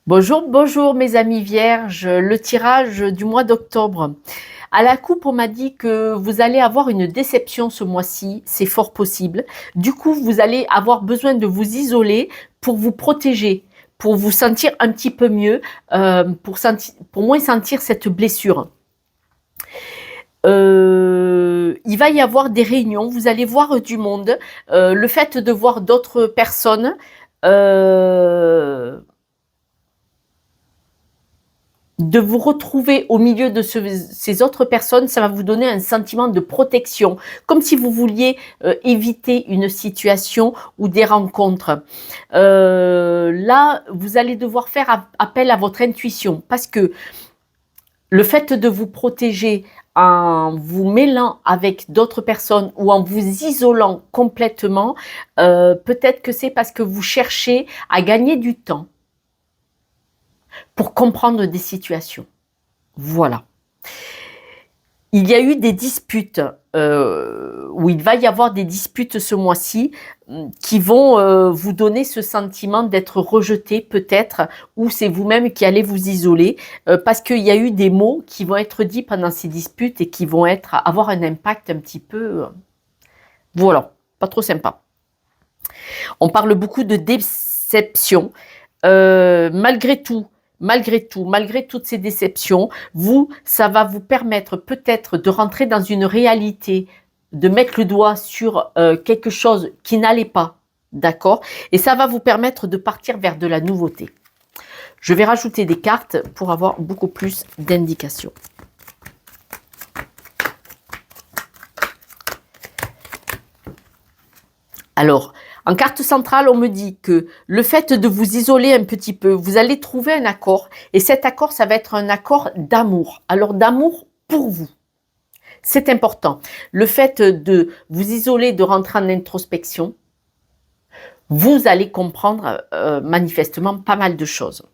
Bonjour, bonjour mes amis vierges, le tirage du mois d'octobre. À la coupe, on m'a dit que vous allez avoir une déception ce mois-ci, c'est fort possible. Du coup, vous allez avoir besoin de vous isoler pour vous protéger, pour vous sentir un petit peu mieux, pour moins sentir cette blessure. Il va y avoir des réunions, vous allez voir du monde, le fait de voir d'autres personnes, euh, de vous retrouver au milieu de ces autres personnes, ça va vous donner un sentiment de protection, comme si vous vouliez éviter une situation ou des rencontres. Là, vous allez devoir faire appel à votre intuition, parce que le fait de vous protéger en vous mêlant avec d'autres personnes ou en vous isolant complètement, peut-être que c'est parce que vous cherchez à gagner du temps pour comprendre des situations. Voilà. Il y a eu des disputes, ou il va y avoir des disputes ce mois-ci, qui vont vous donner ce sentiment d'être rejeté peut-être, ou c'est vous-même qui allez vous isoler, parce qu'il y a eu des mots qui vont être dits pendant ces disputes et qui vont avoir un impact un petit peu, voilà, pas trop sympa. On parle beaucoup de déception. Malgré tout, malgré toutes ces déceptions, ça va vous permettre peut-être de rentrer dans une réalité, de mettre le doigt sur quelque chose qui n'allait pas, d'accord? Et ça va vous permettre de partir vers de la nouveauté. Je vais rajouter des cartes pour avoir beaucoup plus d'indications. Alors, en carte centrale, on me dit que le fait de vous isoler un petit peu, vous allez trouver un accord. Et cet accord, ça va être un accord d'amour. Alors, d'amour pour vous. C'est important. Le fait de vous isoler, de rentrer en introspection, vous allez comprendre manifestement pas mal de choses.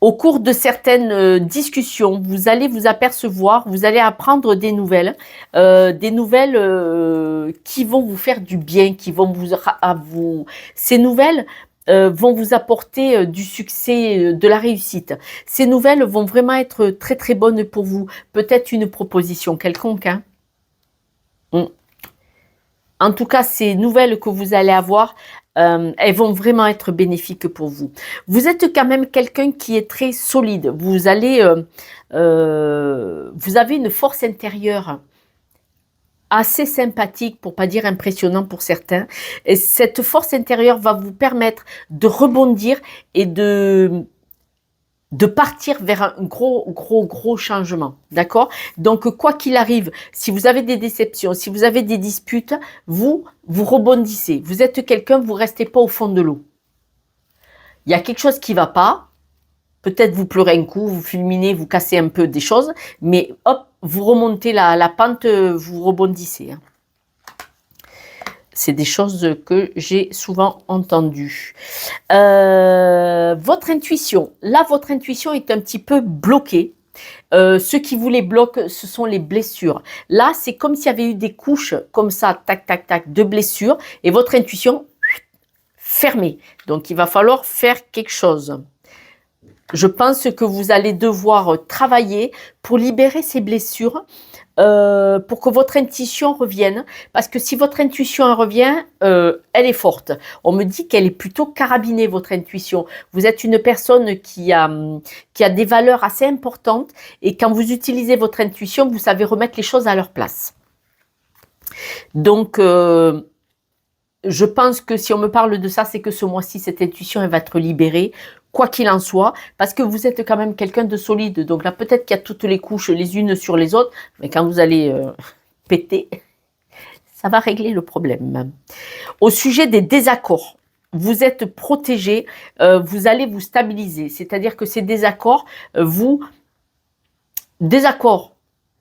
Au cours de certaines discussions, vous allez vous apercevoir, vous allez apprendre des nouvelles qui vont vous faire du bien, qui vont ces nouvelles vont vous apporter du succès, de la réussite. Ces nouvelles vont vraiment être très très bonnes pour vous. Peut-être une proposition quelconque, hein. En tout cas, ces nouvelles que vous allez avoir, elles vont vraiment être bénéfiques pour vous. Vous êtes quand même quelqu'un qui est très solide. Vous avez une force intérieure assez sympathique, pour pas dire impressionnant pour certains. Et cette force intérieure va vous permettre de rebondir et de partir vers un gros changement, d'accord? Donc, quoi qu'il arrive, si vous avez des déceptions, si vous avez des disputes, vous rebondissez. Vous êtes quelqu'un, vous restez pas au fond de l'eau. Il y a quelque chose qui va pas, peut-être vous pleurez un coup, vous fulminez, vous cassez un peu des choses, mais hop, vous remontez la pente, vous rebondissez, hein. C'est des choses que j'ai souvent entendues. Votre intuition. Là, votre intuition est un petit peu bloquée. Ce qui vous les bloque, ce sont les blessures. Là, c'est comme s'il y avait eu des couches comme ça, tac, tac, tac, de blessures. Et votre intuition, fermée. Donc, il va falloir faire quelque chose. Je pense que vous allez devoir travailler pour libérer ces blessures, pour que votre intuition revienne. Parce que si votre intuition revient, elle est forte. On me dit qu'elle est plutôt carabinée, votre intuition. Vous êtes une personne qui a des valeurs assez importantes. Et quand vous utilisez votre intuition, vous savez remettre les choses à leur place. Donc, je pense que si on me parle de ça, c'est que ce mois-ci, cette intuition, elle va être libérée, quoi qu'il en soit, parce que vous êtes quand même quelqu'un de solide. Donc là, peut-être qu'il y a toutes les couches les unes sur les autres, mais quand vous allez péter, ça va régler le problème. Au sujet des désaccords, vous êtes protégé, vous allez vous stabiliser. C'est-à-dire que ces désaccords, désaccords,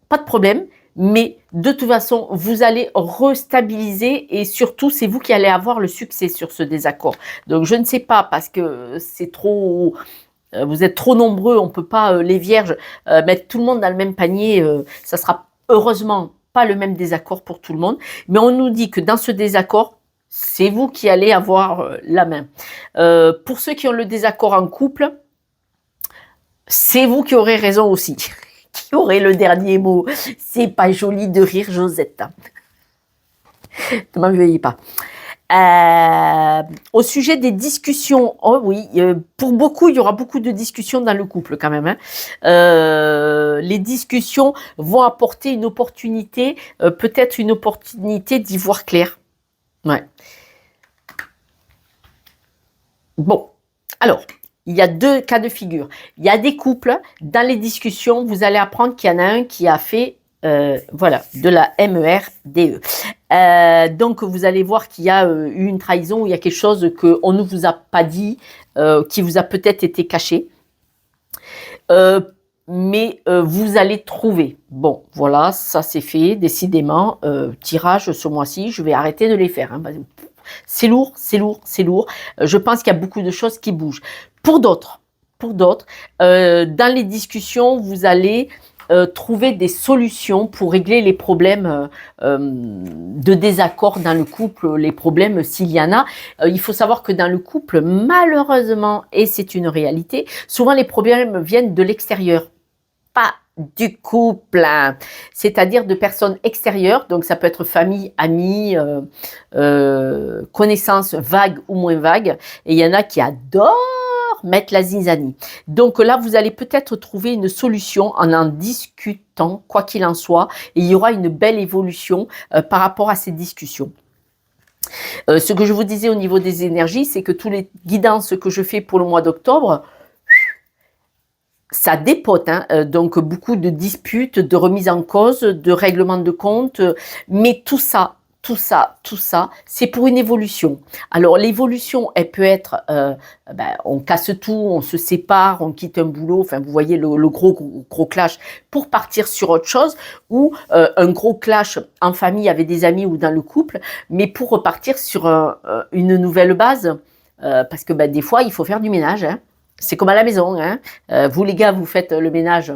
pas de problème, mais de toute façon, vous allez restabiliser et surtout, c'est vous qui allez avoir le succès sur ce désaccord. Donc, je ne sais pas, parce que c'est trop... Vous êtes trop nombreux, on ne peut pas, les vierges, mettre tout le monde dans le même panier. Ça sera heureusement pas le même désaccord pour tout le monde. Mais on nous dit que dans ce désaccord, c'est vous qui allez avoir la main. Pour ceux qui ont le désaccord en couple, c'est vous qui aurez raison aussi, qui aurez le dernier mot. C'est pas joli de rire, Josette. Ne m'en veuillez pas. Au sujet des discussions, oh oui, pour beaucoup, il y aura beaucoup de discussions dans le couple quand même. Les discussions vont apporter une opportunité, peut-être une opportunité d'y voir clair. Ouais. Bon, alors, il y a deux cas de figure. Il y a des couples, dans les discussions, vous allez apprendre qu'il y en a un qui a fait voilà, de la MERDE. Donc, vous allez voir qu'il y a eu une trahison, il y a quelque chose qu'on ne vous a pas dit, qui vous a peut-être été caché. Mais vous allez trouver. Bon, voilà, ça c'est fait, décidément. Tirage ce mois-ci, je vais arrêter de les faire. Hein. C'est lourd, c'est lourd, c'est lourd. Je pense qu'il y a beaucoup de choses qui bougent. Pour d'autres, dans les discussions, vous allez trouver des solutions pour régler les problèmes de désaccord dans le couple, les problèmes s'il y en a. Il faut savoir que dans le couple, malheureusement, et c'est une réalité, souvent les problèmes viennent de l'extérieur, pas du couple, hein. C'est-à-dire de personnes extérieures, donc ça peut être famille, amis, connaissances vagues ou moins vagues, et il y en a qui adorent mettre la zizanie. Donc là, vous allez peut-être trouver une solution en discutant, quoi qu'il en soit, et il y aura une belle évolution par rapport à ces discussions. Ce que je vous disais au niveau des énergies, c'est que tous les guidances que je fais pour le mois d'octobre, ça dépote, hein. Donc beaucoup de disputes, de remises en cause, de règlements de compte, mais tout ça, c'est pour une évolution. Alors l'évolution, elle peut être, on casse tout, on se sépare, on quitte un boulot, enfin vous voyez le gros clash pour partir sur autre chose, ou un gros clash en famille avec des amis ou dans le couple, mais pour repartir sur une nouvelle base, parce que des fois il faut faire du ménage, hein. C'est comme à la maison, hein. Vous les gars, vous faites le ménage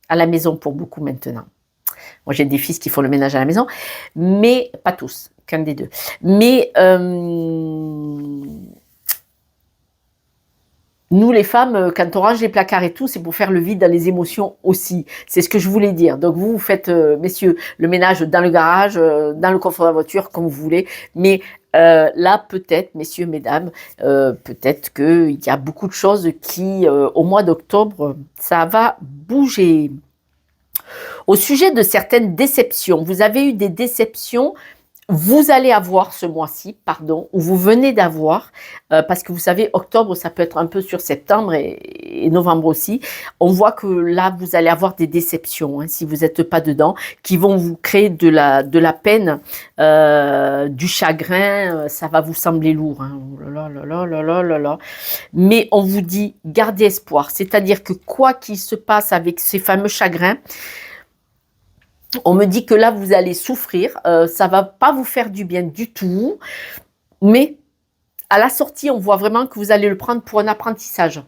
à la maison pour beaucoup maintenant. Moi, j'ai des fils qui font le ménage à la maison, mais pas tous, qu'un des deux. Mais nous, les femmes, quand on range les placards et tout, c'est pour faire le vide dans les émotions aussi. C'est ce que je voulais dire. Donc, vous faites, messieurs, le ménage dans le garage, dans le coffre de la voiture, comme vous voulez. Mais là, peut-être, messieurs, mesdames, peut-être qu'il y a beaucoup de choses qui, au mois d'octobre, ça va bouger. Au sujet de certaines déceptions, vous avez eu des déceptions, vous allez avoir ce mois-ci, ou vous venez d'avoir, parce que vous savez, octobre, ça peut être un peu sur septembre et novembre aussi. On voit que là, vous allez avoir des déceptions, hein, si vous n'êtes pas dedans, qui vont vous créer de la peine, du chagrin, ça va vous sembler lourd. Hein. Oh là là là là là là là. Mais on vous dit, gardez espoir, c'est-à-dire que quoi qu'il se passe avec ces fameux chagrins, on me dit que là, vous allez souffrir, ça va pas vous faire du bien du tout, mais à la sortie, on voit vraiment que vous allez le prendre pour un apprentissage.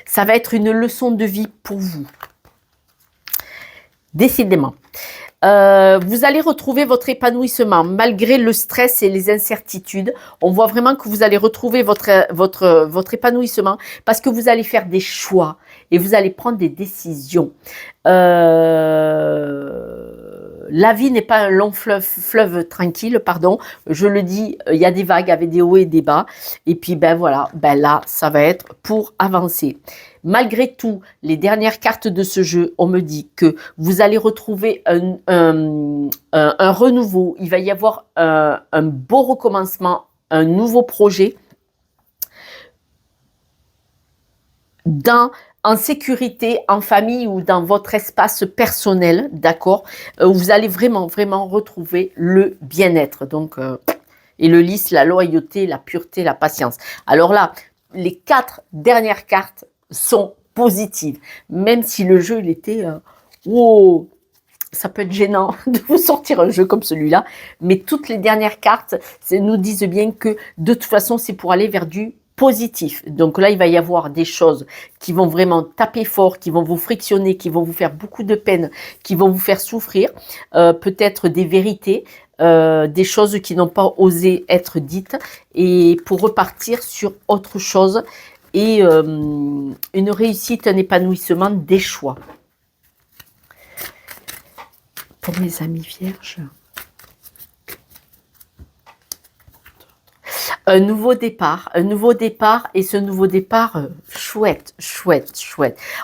Ça va être une leçon de vie pour vous. Décidément. Vous allez retrouver votre épanouissement malgré le stress et les incertitudes. On voit vraiment que vous allez retrouver votre épanouissement parce que vous allez faire des choix et vous allez prendre des décisions. La vie n'est pas un long fleuve tranquille, pardon. Je le dis, il y a des vagues avec des hauts et des bas. Et puis, voilà, là, ça va être pour avancer. Malgré tout, les dernières cartes de ce jeu, on me dit que vous allez retrouver un renouveau. Il va y avoir un beau recommencement, un nouveau projet en sécurité, en famille ou dans votre espace personnel, d'accord, vous allez vraiment, vraiment retrouver le bien-être. Donc, et le lys, la loyauté, la pureté, la patience. Alors là, les 4 dernières cartes sont positives. Même si le jeu, il était... wow, ça peut être gênant de vous sortir un jeu comme celui-là. Mais toutes les dernières cartes nous disent bien que de toute façon, c'est pour aller vers du positif. Donc là, il va y avoir des choses qui vont vraiment taper fort, qui vont vous frictionner, qui vont vous faire beaucoup de peine, qui vont vous faire souffrir, peut-être des vérités, des choses qui n'ont pas osé être dites et pour repartir sur autre chose et une réussite, un épanouissement, des choix. Pour mes amis vierges. Un nouveau départ et ce nouveau départ, chouette.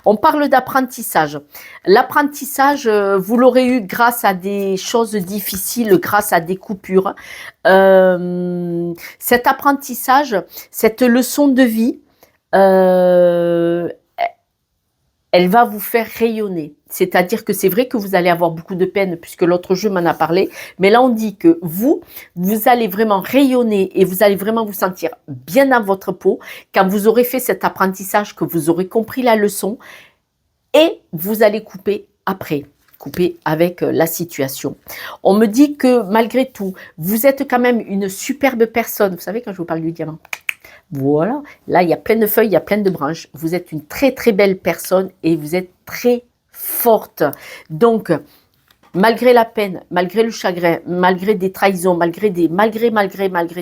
On parle d'apprentissage. L'apprentissage, vous l'aurez eu grâce à des choses difficiles, grâce à des coupures. Cet apprentissage, cette leçon de vie, elle va vous faire rayonner. C'est-à-dire que c'est vrai que vous allez avoir beaucoup de peine puisque l'autre jeu m'en a parlé. Mais là, on dit que vous allez vraiment rayonner et vous allez vraiment vous sentir bien dans votre peau quand vous aurez fait cet apprentissage, que vous aurez compris la leçon et vous allez couper après. Couper avec la situation. On me dit que malgré tout, vous êtes quand même une superbe personne. Vous savez quand je vous parle du diamant, voilà, là il y a plein de feuilles, il y a plein de branches. Vous êtes une très très belle personne et vous êtes très forte. Donc, malgré la peine, malgré le chagrin, malgré des trahisons, malgré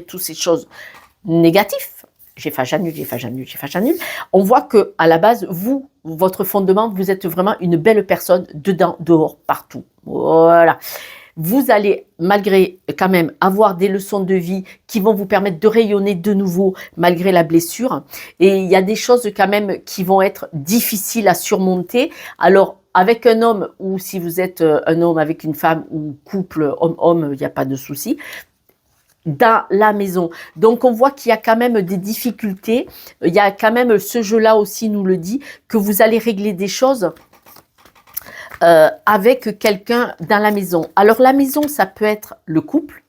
toutes ces choses négatives, j'ai fait, j'annule, on voit que à la base, vous, votre fondement, vous êtes vraiment une belle personne, dedans, dehors, partout. Voilà. Vous allez, malgré quand même, avoir des leçons de vie qui vont vous permettre de rayonner de nouveau malgré la blessure. Et il y a des choses quand même qui vont être difficiles à surmonter. Alors, avec un homme ou si vous êtes un homme avec une femme ou couple homme-homme, il n'y a pas de souci. Dans la maison. Donc, on voit qu'il y a quand même des difficultés. Il y a quand même, ce jeu-là aussi nous le dit, que vous allez régler des choses avec quelqu'un dans la maison. Alors la maison, ça peut être le couple,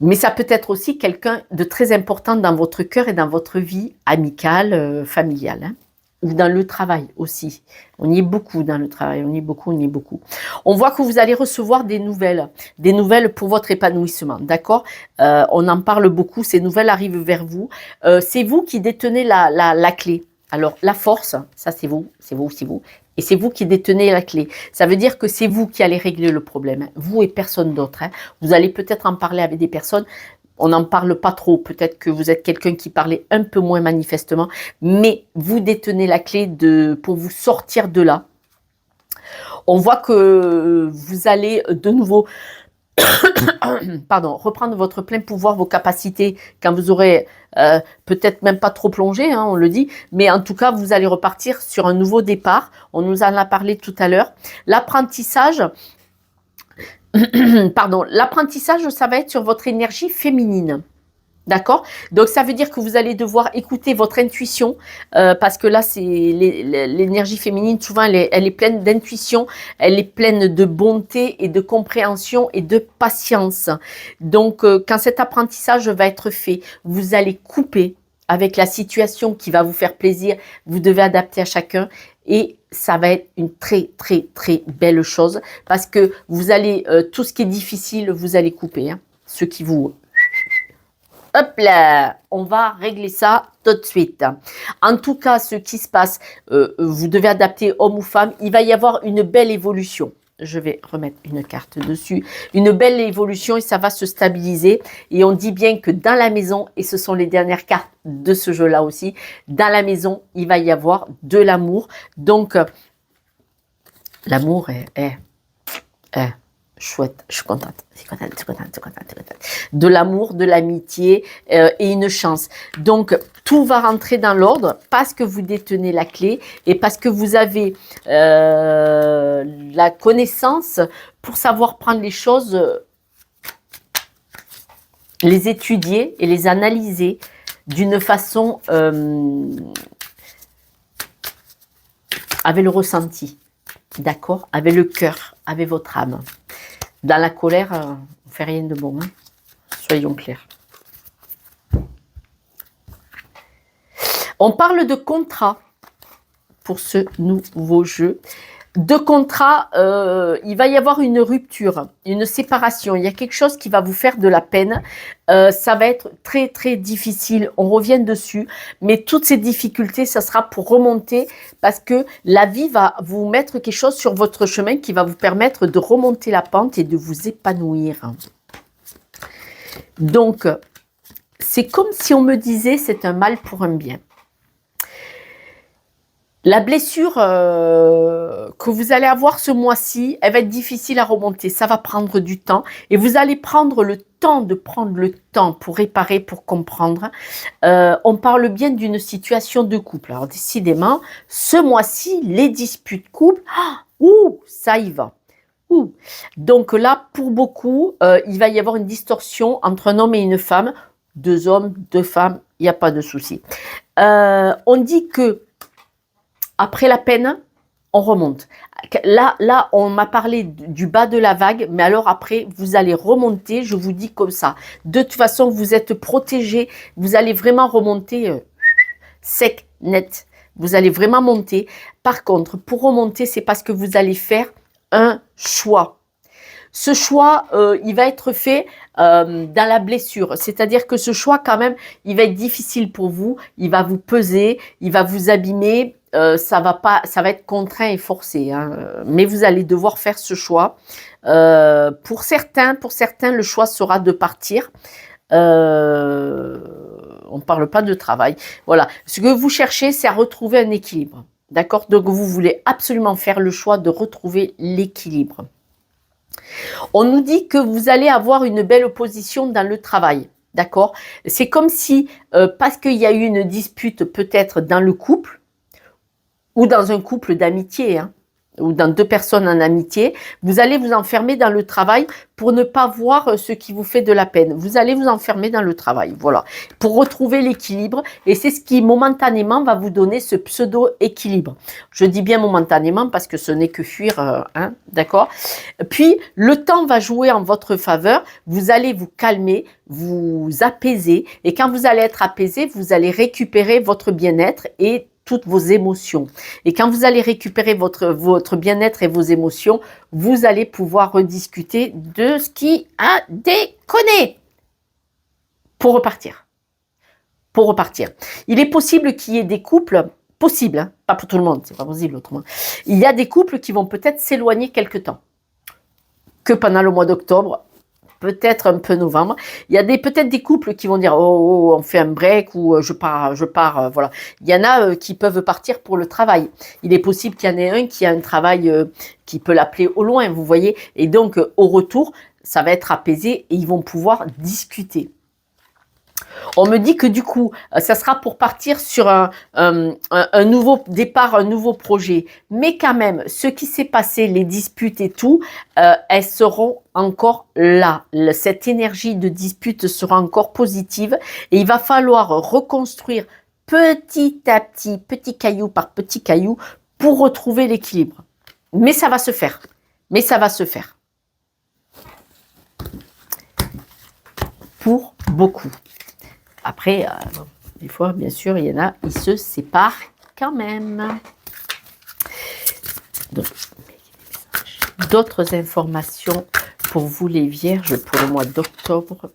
mais ça peut être aussi quelqu'un de très important dans votre cœur et dans votre vie amicale, familiale, hein, ou dans le travail aussi. On y est beaucoup dans le travail, on y est beaucoup. On voit que vous allez recevoir des nouvelles pour votre épanouissement, d'accord. On en parle beaucoup, ces nouvelles arrivent vers vous. C'est vous qui détenez la clé. Alors, la force, ça c'est vous. Et c'est vous qui détenez la clé. Ça veut dire que c'est vous qui allez régler le problème. Hein. Vous et personne d'autre. Hein. Vous allez peut-être en parler avec des personnes. On n'en parle pas trop. Peut-être que vous êtes quelqu'un qui parlait un peu moins manifestement. Mais vous détenez la clé pour vous sortir de là. On voit que vous allez de nouveau... reprendre votre plein pouvoir, vos capacités, quand vous aurez peut-être même pas trop plongé, hein, on le dit, mais en tout cas, vous allez repartir sur un nouveau départ. On nous en a parlé tout à l'heure. L'apprentissage, l'apprentissage, ça va être sur votre énergie féminine. D'accord? Donc, ça veut dire que vous allez devoir écouter votre intuition parce que là, c'est l'énergie féminine, souvent, elle est pleine d'intuition, elle est pleine de bonté et de compréhension et de patience. Donc, quand cet apprentissage va être fait, vous allez couper avec la situation qui va vous faire plaisir. Vous devez adapter à chacun et ça va être une très, très, très belle chose parce que vous allez, tout ce qui est difficile, vous allez couper. Hein, ce qui vous... Hop là, on va régler ça tout de suite. En tout cas, ce qui se passe, vous devez adapter homme ou femme. Il va y avoir une belle évolution. Je vais remettre une carte dessus. Une belle évolution et ça va se stabiliser. Et on dit bien que dans la maison, et ce sont les dernières cartes de ce jeu-là aussi, dans la maison, il va y avoir de l'amour. Donc, l'amour est chouette, je suis contente. De l'amour, de l'amitié et une chance. Donc, tout va rentrer dans l'ordre parce que vous détenez la clé et parce que vous avez la connaissance pour savoir prendre les choses, les étudier et les analyser d'une façon avec le ressenti, d'accord, avec le cœur, avec votre âme. Dans la colère, on ne fait rien de bon, hein. Soyons clairs. On parle de contrat pour ce nouveau jeu. de contrat, il va y avoir une rupture, une séparation. Il y a quelque chose qui va vous faire de la peine. Ça va être très, très difficile. On revient dessus. Mais toutes ces difficultés, ça sera pour remonter parce que la vie va vous mettre quelque chose sur votre chemin qui va vous permettre de remonter la pente et de vous épanouir. Donc, c'est comme si on me disait c'est un mal pour un bien. La blessure que vous allez avoir ce mois-ci, elle va être difficile à remonter. Ça va prendre du temps et vous allez prendre le temps pour réparer, pour comprendre. On parle bien d'une situation de couple. Alors décidément, ce mois-ci, les disputes couple, ça y va. Donc là, pour beaucoup, il va y avoir une distorsion entre un homme et une femme. 2 hommes, 2 femmes, il n'y a pas de souci. On dit que après la peine, on remonte. Là, on m'a parlé du bas de la vague, mais alors après, vous allez remonter, je vous dis comme ça. De toute façon, vous êtes protégé, vous allez vraiment remonter sec, net. Vous allez vraiment monter. Par contre, pour remonter, c'est parce que vous allez faire un choix. Ce choix, il va être fait dans la blessure. C'est-à-dire que ce choix, quand même, il va être difficile pour vous. Il va vous peser, il va vous abîmer. Ça va être contraint et forcé. Mais vous allez devoir faire ce choix. Pour certains, le choix sera de partir. On ne parle pas de travail. Voilà. Ce que vous cherchez, c'est à retrouver un équilibre. D'accord? Donc, vous voulez absolument faire le choix de retrouver l'équilibre. On nous dit que vous allez avoir une belle opposition dans le travail. D'accord? C'est comme si, parce qu'il y a eu une dispute peut-être dans le couple, ou dans un couple d'amitié, ou dans 2 personnes en amitié, vous allez vous enfermer dans le travail pour ne pas voir ce qui vous fait de la peine. Vous allez vous enfermer dans le travail, voilà, pour retrouver l'équilibre. Et c'est ce qui momentanément va vous donner ce pseudo-équilibre. Je dis bien momentanément parce que ce n'est que fuir, d'accord? Puis, le temps va jouer en votre faveur. Vous allez vous calmer, vous apaiser. Et quand vous allez être apaisé, vous allez récupérer votre bien-être et toutes vos émotions. Et quand vous allez récupérer votre bien-être et vos émotions, vous allez pouvoir rediscuter de ce qui a déconné pour repartir. Pour repartir. Il est possible qu'il y ait des couples, possible, pas pour tout le monde, c'est pas possible autrement. Il y a des couples qui vont peut-être s'éloigner quelque temps. Que pendant le mois d'octobre, peut-être un peu novembre. Il y a peut-être des couples qui vont dire on fait un break ou je pars, voilà. Il y en a qui peuvent partir pour le travail. Il est possible qu'il y en ait un qui a un travail qui peut l'appeler au loin, vous voyez. Et donc au retour, ça va être apaisé et ils vont pouvoir discuter. On me dit que du coup, ça sera pour partir sur un nouveau départ, un nouveau projet. Mais quand même, ce qui s'est passé, les disputes et tout, elles seront encore là. Cette énergie de dispute sera encore positive et il va falloir reconstruire petit à petit, petit caillou par petit caillou, pour retrouver l'équilibre. Mais ça va se faire. Mais ça va se faire. Pour beaucoup. Après, des fois, bien sûr, il y en a, ils se séparent quand même. D'autres informations pour vous les vierges pour le mois d'octobre.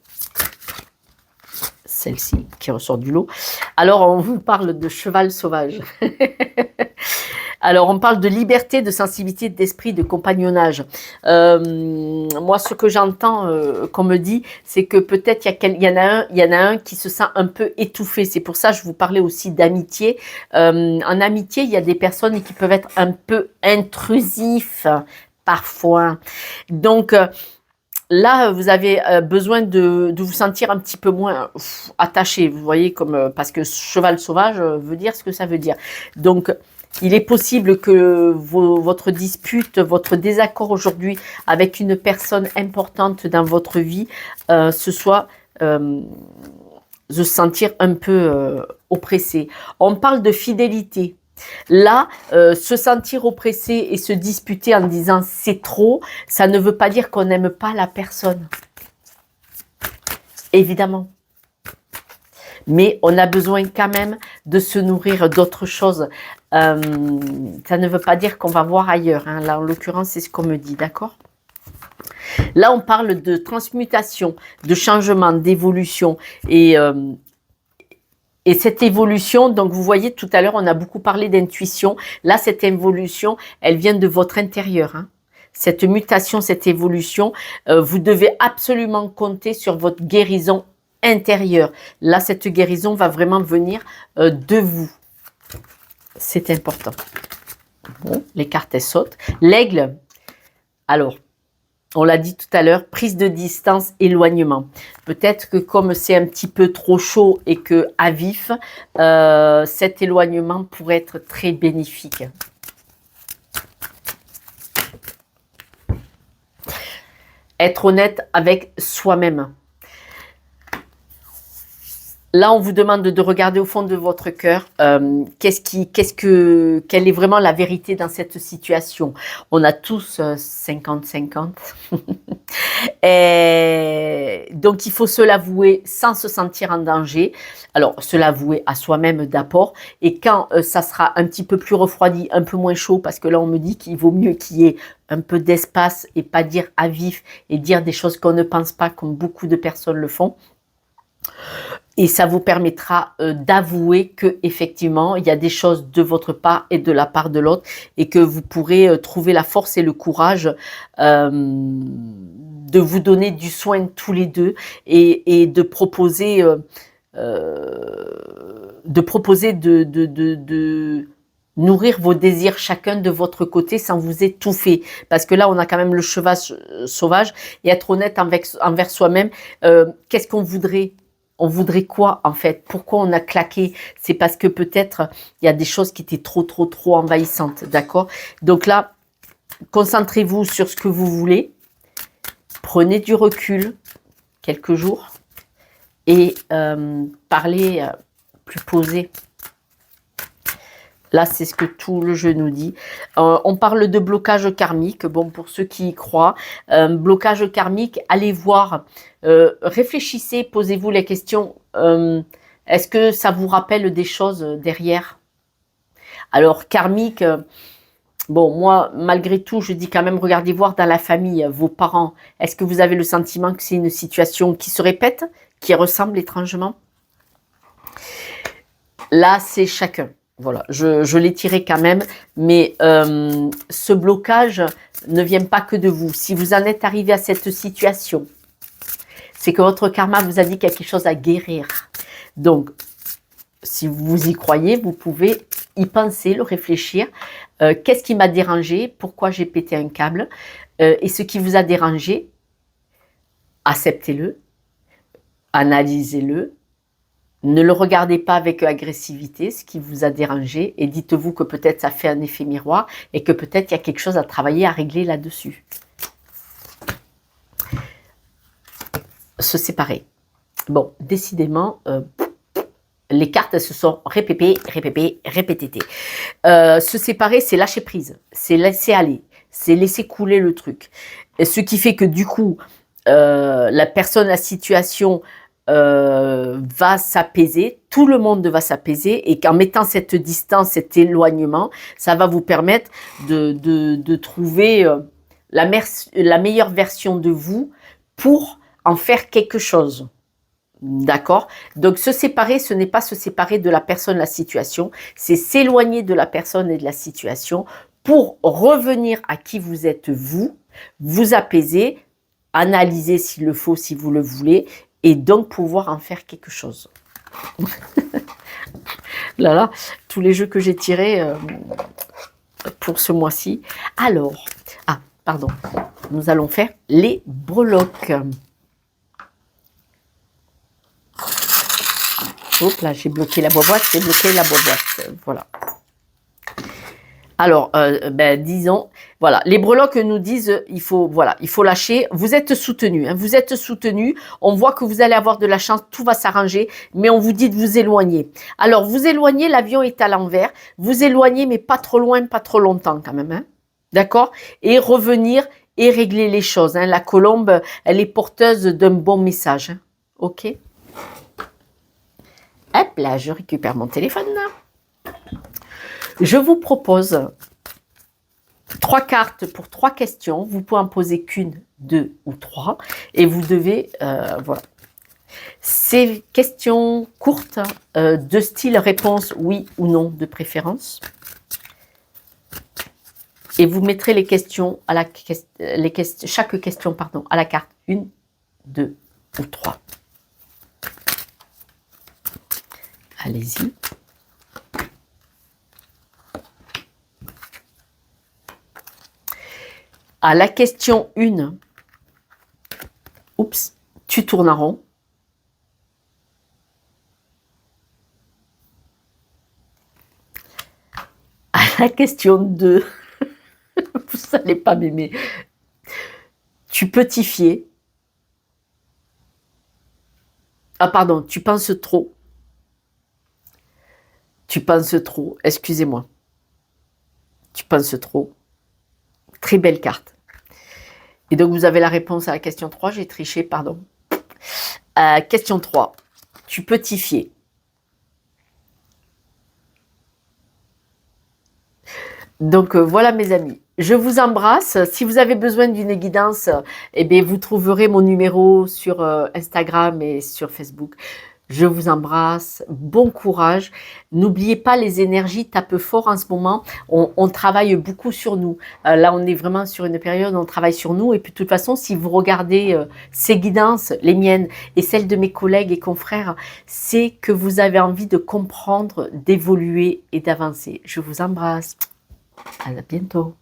Celle-ci qui ressort du lot. Alors, on vous parle de cheval sauvage. Alors, on parle de liberté, de sensibilité, d'esprit, de compagnonnage. Moi, ce que j'entends qu'on me dit, c'est que peut-être il y en a un qui se sent un peu étouffé. C'est pour ça que je vous parlais aussi d'amitié. En amitié, il y a des personnes qui peuvent être un peu intrusifs parfois. Donc, là, vous avez besoin de vous sentir un petit peu moins attaché. Vous voyez, comme parce que cheval sauvage veut dire ce que ça veut dire. Donc, il est possible que votre dispute, votre désaccord aujourd'hui avec une personne importante dans votre vie, ce soit de se sentir un peu oppressé. On parle de fidélité. Là, se sentir oppressé et se disputer en disant c'est trop, ça ne veut pas dire qu'on n'aime pas la personne. Évidemment. mais on a besoin quand même de se nourrir d'autres choses. Ça ne veut pas dire qu'on va voir ailleurs, hein. Là, en l'occurrence, c'est ce qu'on me dit, d'accord? Là, on parle de transmutation, de changement, d'évolution. Et cette évolution, donc vous voyez, tout à l'heure, on a beaucoup parlé d'intuition. Là, cette évolution, elle vient de votre intérieur, hein. Cette mutation, cette évolution, vous devez absolument compter sur votre guérison intérieure. Là, cette guérison va vraiment venir de vous. C'est important. Bon, les cartes, elles sautent. L'aigle, alors, on l'a dit tout à l'heure, prise de distance, éloignement. Peut-être que comme c'est un petit peu trop chaud et que à vif, cet éloignement pourrait être très bénéfique. Être honnête avec soi-même. Là, on vous demande de regarder au fond de votre cœur, quelle est vraiment la vérité dans cette situation. On a tous 50-50. Donc, il faut se l'avouer sans se sentir en danger. Alors, se l'avouer à soi-même d'abord. Et quand ça sera un petit peu plus refroidi, un peu moins chaud, parce que là, on me dit qu'il vaut mieux qu'il y ait un peu d'espace et pas dire à vif et dire des choses qu'on ne pense pas, comme beaucoup de personnes le font. Et ça vous permettra d'avouer que effectivement il y a des choses de votre part et de la part de l'autre, et que vous pourrez trouver la force et le courage de vous donner du soin tous les deux, et de proposer de nourrir vos désirs chacun de votre côté sans vous étouffer. Parce que là, on a quand même le cheval sauvage, et être honnête envers soi-même. Qu'est-ce qu'on voudrait ? On voudrait quoi en fait? Pourquoi on a claqué? C'est parce que peut-être il y a des choses qui étaient trop envahissantes, d'accord? Donc là, concentrez-vous sur ce que vous voulez. Prenez du recul quelques jours et parlez plus posé. Là, c'est ce que tout le jeu nous dit. On parle de blocage karmique. Bon, pour ceux qui y croient, blocage karmique, allez voir, réfléchissez, posez-vous les questions. Est-ce que ça vous rappelle des choses derrière? Alors, karmique, bon, moi, malgré tout, je dis quand même, regardez voir dans la famille, vos parents. Est-ce que vous avez le sentiment que c'est une situation qui se répète, qui ressemble étrangement? Là, c'est chacun. Voilà, je l'ai tiré quand même, mais ce blocage ne vient pas que de vous. Si vous en êtes arrivé à cette situation, c'est que votre karma vous a dit quelque chose à guérir. Donc, si vous y croyez, vous pouvez y penser, le réfléchir. Qu'est-ce qui m'a dérangé? Pourquoi j'ai pété un câble? Et ce qui vous a dérangé, acceptez-le, analysez-le. Ne le regardez pas avec agressivité, ce qui vous a dérangé, et dites-vous que peut-être ça fait un effet miroir et que peut-être il y a quelque chose à travailler, à régler là-dessus. Se séparer. Bon, décidément, les cartes se sont répétées. Se séparer, c'est lâcher prise, c'est laisser aller, c'est laisser couler le truc. Et ce qui fait que du coup, la personne, la situation va s'apaiser, tout le monde va s'apaiser, et qu'en mettant cette distance, cet éloignement, ça va vous permettre de trouver la meilleure version de vous pour en faire quelque chose. D'accord? Donc se séparer, ce n'est pas se séparer de la personne, la situation, c'est s'éloigner de la personne et de la situation pour revenir à qui vous êtes vous apaiser, analyser s'il le faut, si vous le voulez, et donc pouvoir en faire quelque chose. Là, tous les jeux que j'ai tirés pour ce mois-ci. Alors, pardon, nous allons faire les breloques. Hop là, j'ai bloqué la boîte, voilà. Alors, disons, voilà, les breloques nous disent, il faut lâcher. Vous êtes soutenu, hein, vous êtes soutenu. On voit que vous allez avoir de la chance, tout va s'arranger, mais on vous dit de vous éloigner. Alors, vous éloignez, l'avion est à l'envers. Vous éloignez, mais pas trop loin, pas trop longtemps quand même, hein. D'accord? Et revenir et régler les choses, hein. La colombe, elle est porteuse d'un bon message, hein. Ok? Hop là, je récupère mon téléphone. Je vous propose 3 cartes pour 3 questions. Vous pouvez en poser qu'une, 2 ou 3. Et vous devez, voilà. Ces questions courtes, de style réponse oui ou non de préférence. Et vous mettrez les questions à chaque question pardon, à la carte 1, 2 ou 3. Allez-y. À la question 1, oups, tu tournes en rond. À la question 2, vous n'allez pas m'aimer. Tu peux t'y fier. Ah pardon, tu penses trop. Tu penses trop, excusez-moi. Tu penses trop. Très belle carte. Et donc vous avez la réponse à la question 3, j'ai triché, pardon. Question 3, tu peux t'y fier. Donc voilà mes amis, je vous embrasse. Si vous avez besoin d'une guidance, eh bien, vous trouverez mon numéro sur Instagram et sur Facebook. Je vous embrasse, bon courage. N'oubliez pas, les énergies tapent fort en ce moment. On travaille beaucoup sur nous. Là, on est vraiment sur une période où on travaille sur nous. Et puis, de toute façon, si vous regardez ces guidances, les miennes et celles de mes collègues et confrères, c'est que vous avez envie de comprendre, d'évoluer et d'avancer. Je vous embrasse. À bientôt.